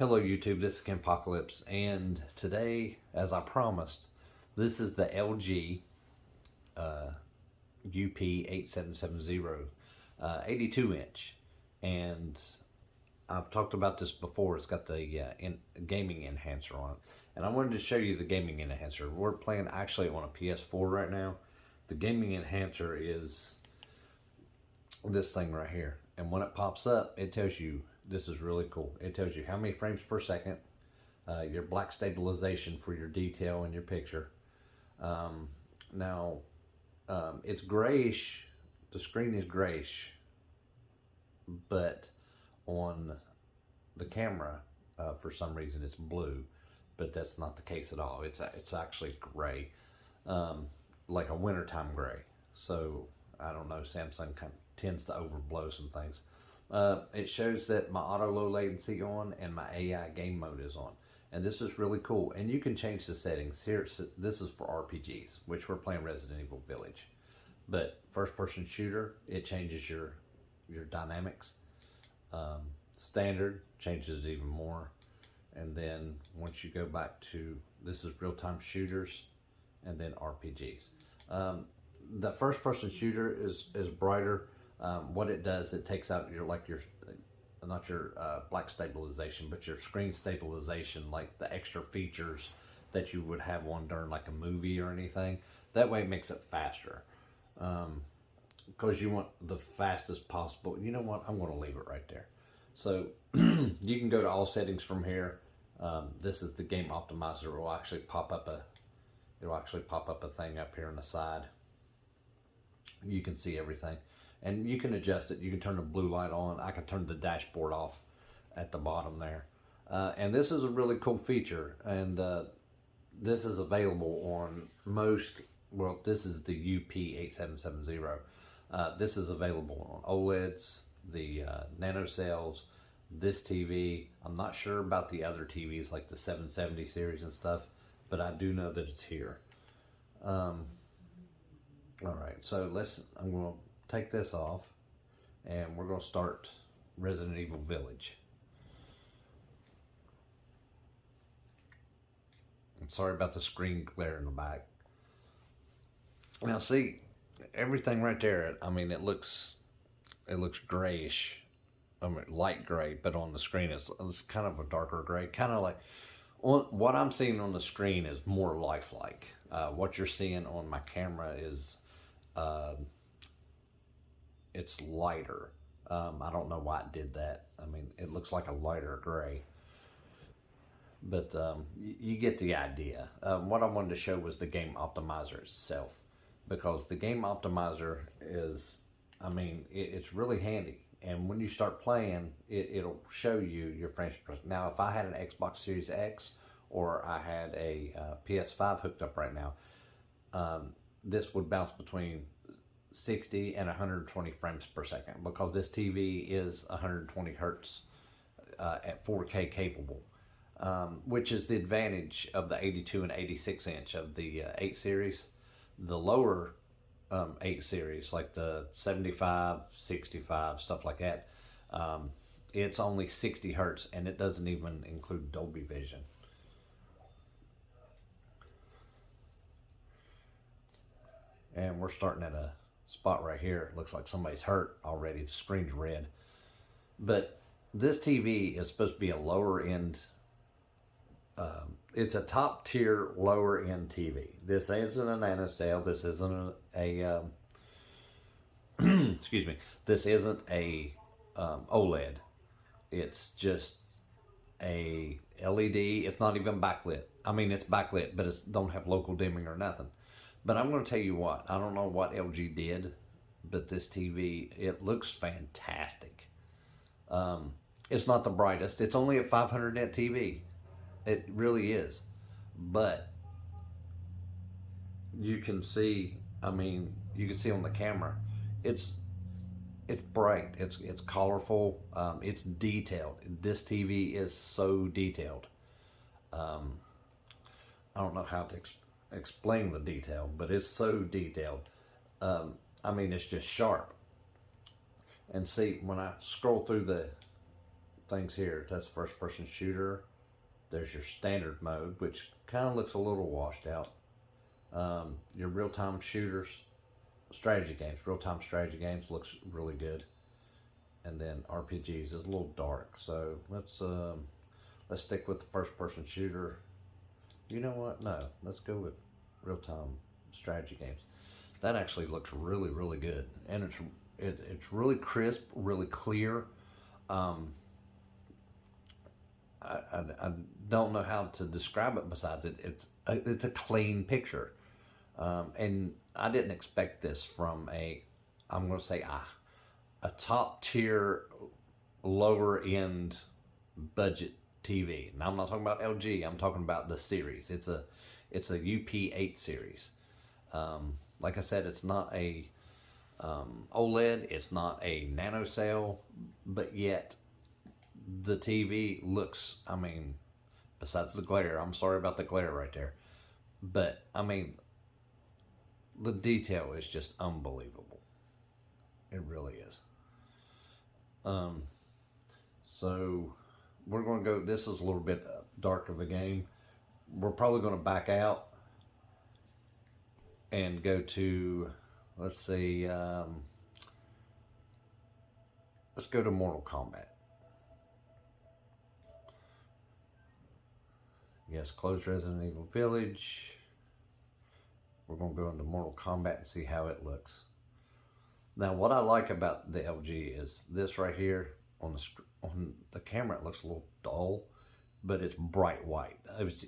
Hello YouTube, this is Apocalypse, and today, as I promised, this is the LG UP8770 82 inch, and I've talked about this before. It's got the gaming enhancer on it, and I wanted to show you the gaming enhancer. We're playing actually on a PS4 right now. The gaming enhancer is this thing right here, and when it pops up, it tells you, this is really cool, it tells you how many frames per second, your black stabilization for your detail in your picture. It's grayish, the screen is grayish, but on the camera, for some reason it's blue, but that's not the case at all. It's actually gray, like a wintertime gray. So I don't know, Samsung kind of tends to overblow some things. It shows that my auto low latency on and my AI game mode is on, and this is really cool. And you can change the settings here. This is for RPGs, which we're playing Resident Evil Village. But first person shooter, it changes your dynamics. Standard changes it even more, and then once you go back to, this is real time shooters, and then RPGs. The first person shooter is brighter. What it does, it takes out your not your black stabilization, but your screen stabilization, like the extra features that you would have on during like a movie or anything. That way it makes it faster, because you want the fastest possible. You know what, I'm going to leave it right there. So you can go to all settings from here. This is the game optimizer. It will actually pop up a thing up here on the side. You can see everything, and you can adjust it. You can turn the blue light on. I can turn the dashboard off at the bottom there. And this is a really cool feature, and this is available on most, well, this is the UP8770. This is available on OLEDs, the nano cells, this TV. I'm not sure about the other TVs like the 770 series and stuff, but I do know that it's here. All right, so I'm going to take this off, and we're going to start Resident Evil Village. I'm sorry about the screen glare in the back. Now see, everything right there, I mean, it looks grayish. I mean, light gray, but on the screen it's kind of a darker gray, kind of like, what I'm seeing on the screen is more lifelike. What you're seeing on my camera is it's lighter. I don't know why it did that. I mean, it looks like a lighter gray, but you get the idea. What I wanted to show was the game optimizer itself, because the game optimizer is, I mean, it's really handy. And when you start playing, it'll show you your frames per second. Now, if I had an Xbox Series X or I had a PS5 hooked up right now, this would bounce between 60 and 120 frames per second, because this TV is 120 hertz at 4K capable, which is the advantage of the 82 and 86 inch of the 8 series. The lower 8 series, like the 75, 65, stuff like that, it's only 60 hertz, and it doesn't even include Dolby Vision. And we're starting at a spot right here. It looks like somebody's hurt already. The screen's red. But this TV is supposed to be a lower end, it's a top tier lower end TV. This isn't a nanocell. This isn't a excuse me. This isn't a OLED. It's just a LED. It's not even backlit. I mean, it's backlit, but it don't have local dimming or nothing. But I'm going to tell you what, I don't know what LG did, but this TV, it looks fantastic. It's not the brightest. It's only a 500 nit TV. It really is. But you can see, I mean, you can see on the camera, it's bright, it's colorful, it's detailed. This TV is so detailed. I don't know how to explain the detail, but it's so detailed. I mean, it's just sharp. And see, when I scroll through the things here. That's first person shooter. There's your standard mode, which kind of looks a little washed out. Your real-time shooters, strategy games, real-time strategy games looks really good. And then RPGs is a little dark, so let's stick with the first-person shooter. You know what? No, let's go with real-time strategy games. That actually looks really, really good, and it's really crisp, really clear. I don't know how to describe it besides it's a clean picture, and I didn't expect this from I'm going to say a top tier, lower end budget TV. Now I'm not talking about LG. I'm talking about the series. It's a UP8 series. Like I said, it's not a OLED. It's not a nanocell, but yet the TV looks, I mean, besides the glare, I'm sorry about the glare right there, but I mean, the detail is just unbelievable. It really is. So we're going to go, this is a little bit dark of a game. We're probably going to back out and go to, let's see, let's go to Mortal Kombat. Yes, close Resident Evil Village. We're going to go into Mortal Kombat and see how it looks. Now, what I like about the LG is this right here on the camera. It looks a little dull, but it's bright white.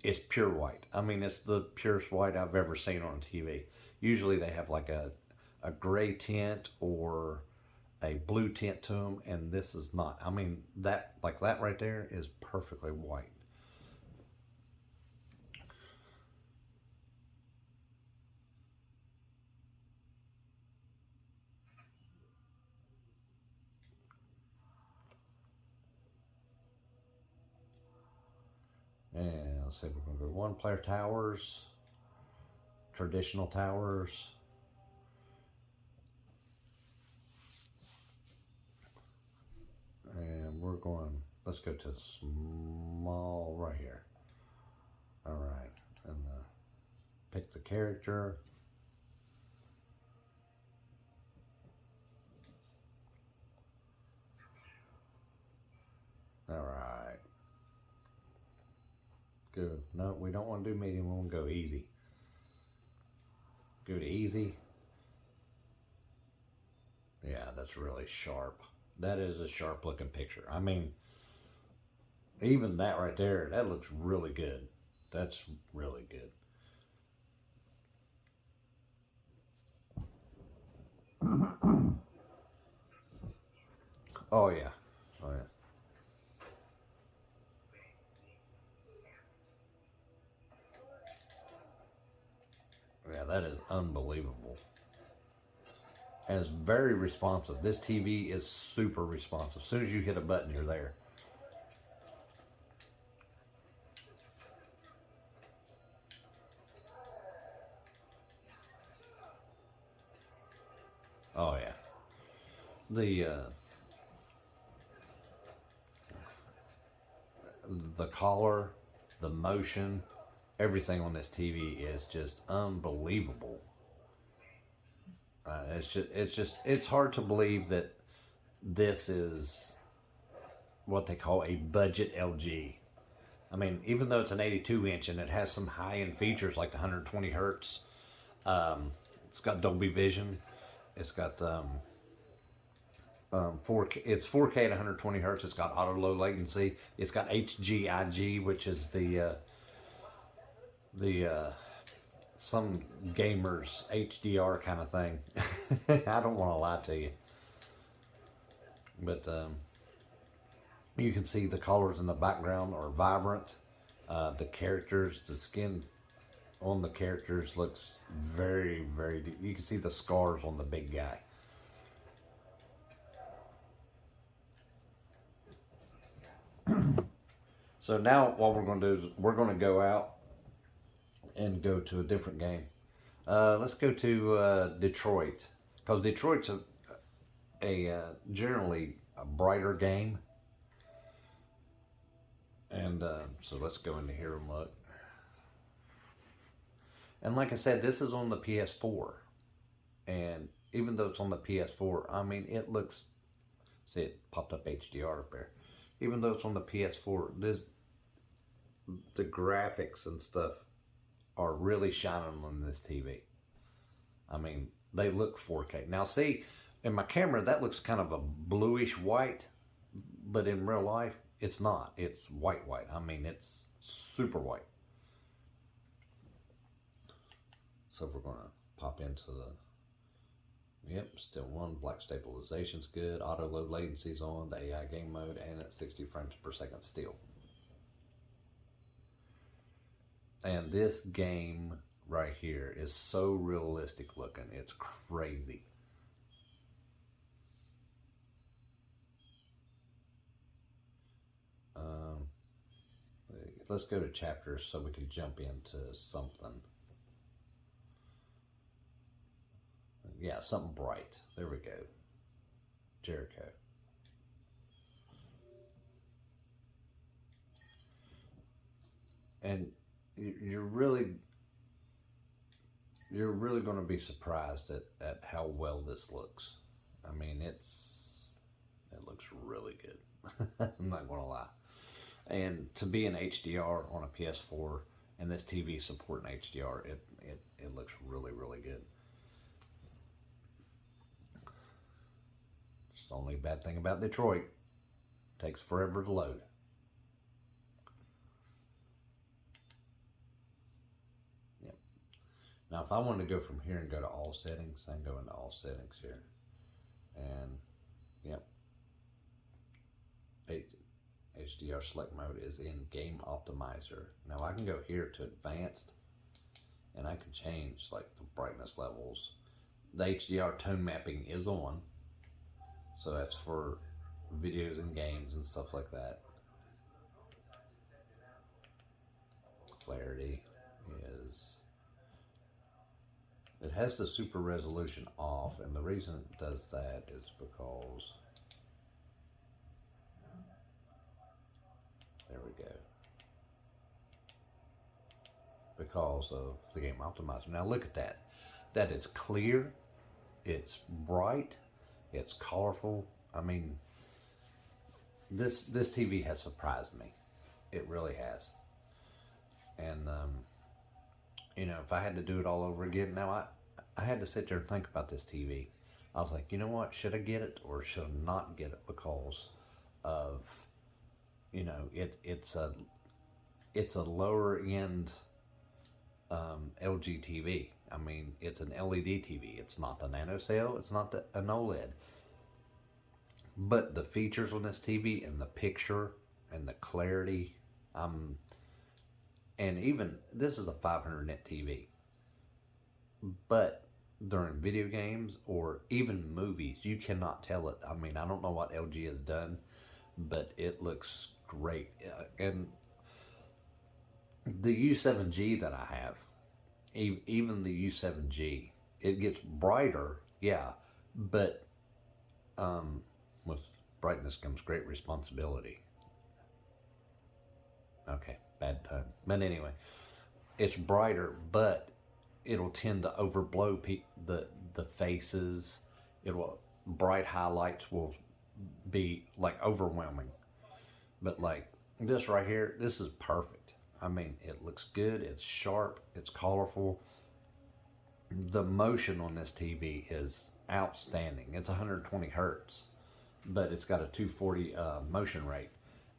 It's pure white. I mean, it's the purest white I've ever seen on a TV. Usually they have like a gray tint or a blue tint to them, and this is not. I mean, that right there is perfectly white. And let's see, we're going to go one player towers, traditional towers, and we're going, let's go to small right here. All right, and pick the character. All right. Good. No, we don't want to do medium. We want to go easy. Go to easy. Yeah, that's really sharp. That is a sharp looking picture. I mean, even that right there, that looks really good. That's really good. Oh yeah. Oh yeah. Yeah, that is unbelievable. And it's very responsive. This TV is super responsive. As soon as you hit a button, you're there. Oh yeah. The color, the motion, everything on this TV is just unbelievable. It's hard to believe that this is what they call a budget LG. I mean, even though it's an 82 inch and it has some high end features like the 120 hertz, it's got Dolby Vision, it's got 4K. It's 4K at 120 hertz. It's got auto low latency. It's got HGIG, which is the some gamers HDR kind of thing. I don't want to lie to you, but you can see the colors in the background are vibrant. The characters, the skin on the characters looks very, very deep. You can see the scars on the big guy. So now what we're going to do is we're going to go out and go to a different game. Let's go to Detroit, because Detroit's a generally a brighter game. And so let's go into here and look. And like I said, this is on the PS4. And even though it's on the PS4, I mean, it looks, see, it popped up HDR up there. Even though it's on the PS4, the graphics and stuff are really shining on this TV. I mean, they look 4K. Now, see, in my camera, that looks kind of a bluish white, but in real life, it's not. It's white. I mean, it's super white. So we're going to pop into the, yep, still one. Black stabilization's good. Auto low latency's on. The AI game mode and at 60 frames per second still. And this game right here is so realistic looking. It's crazy. Let's go to chapters so we can jump into something. Yeah, something bright. There we go. Jericho. And you're really going to be surprised at how well this looks. I mean, it looks really good. I'm not going to lie. And to be in HDR on a PS4 and this TV supporting HDR, it looks really, really good. It's the only bad thing about Detroit. It takes forever to load. Yep. Now, if I wanted to go from here and go to all settings, I can go into all settings here. And, yep. HDR select mode is in game optimizer. Now I can go here to advanced and I can change like the brightness levels. The HDR tone mapping is on, so that's for videos and games and stuff like that. Clarity is, it has the super resolution off, and the reason it does that is because, there we go, because of the game optimizer. Now look at that. That is clear, it's bright, it's colorful. I mean, this TV has surprised me. It really has. And you know, if I had to do it all over again, now I had to sit there and think about this TV. I was like, you know what, should I get it or should I not get it, because of, you know, it's a lower end LG TV. I mean, it's an LED TV. It's not the NanoCell. It's not an OLED. But the features on this TV and the picture and the clarity, and even this is a 500 nit TV. But during video games or even movies, you cannot tell it. I mean, I don't know what LG has done, but it looks great. And the U7G that I have, even the U7G, it gets brighter, yeah, but with brightness comes great responsibility. Okay, bad pun. But anyway, it's brighter, but it'll tend to overblow the faces. Bright highlights will be like overwhelming. But like this right here, this is perfect. I mean, it looks good, it's sharp, it's colorful. The motion on this TV is outstanding. It's 120 hertz, but it's got a 240 motion rate,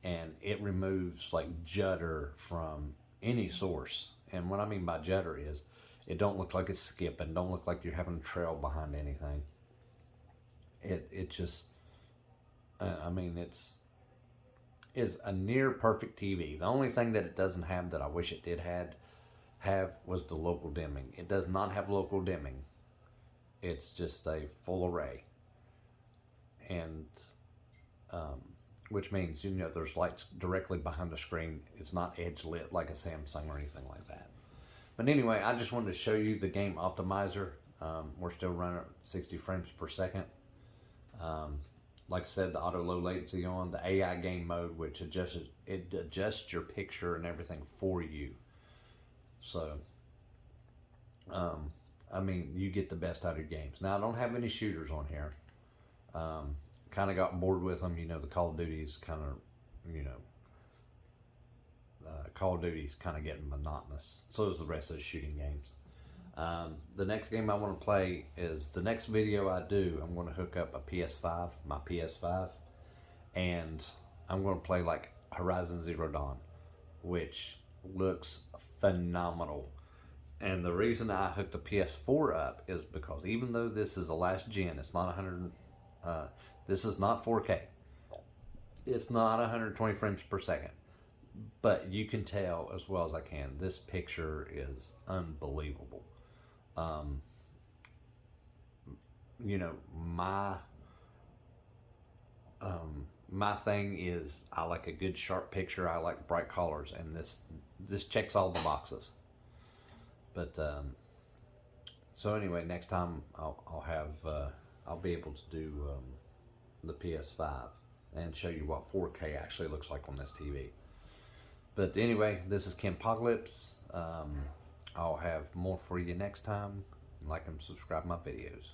and it removes like judder from any source. And what I mean by judder is it don't look like it's skipping, don't look like you're having a trail behind anything. It just, I mean, is a near perfect TV. The only thing that it doesn't have that I wish it did have was the local dimming. It does not have local dimming. It's just a full array, and which means, you know, there's lights directly behind the screen. It's not edge lit like a Samsung or anything like that. But anyway, I just wanted to show you the game optimizer. We're still running at 60 frames per second. like I said, the auto low latency on, the AI game mode, which adjusts your picture and everything for you. So, I mean, you get the best out of your games. Now, I don't have any shooters on here. Kind of got bored with them. You know, the Call of Duty's kind of, you know, Call of Duty's kind of getting monotonous. So is the rest of the shooting games. The next game I want to play is the next video I do. I'm going to hook up a PS5, my PS5, and I'm going to play like Horizon Zero Dawn, which looks phenomenal. And the reason I hooked the PS4 up is because even though this is the last gen, it's not 100. This is not 4K. It's not 120 frames per second. But you can tell as well as I can, this picture is unbelievable. You know, my thing is I like a good sharp picture. I like bright colors, and this checks all the boxes. But so anyway, next time I'll be able to do the PS5 and show you what 4K actually looks like on this TV. But anyway, this is Kombat. I'll have more for you next time. Like and subscribe my videos.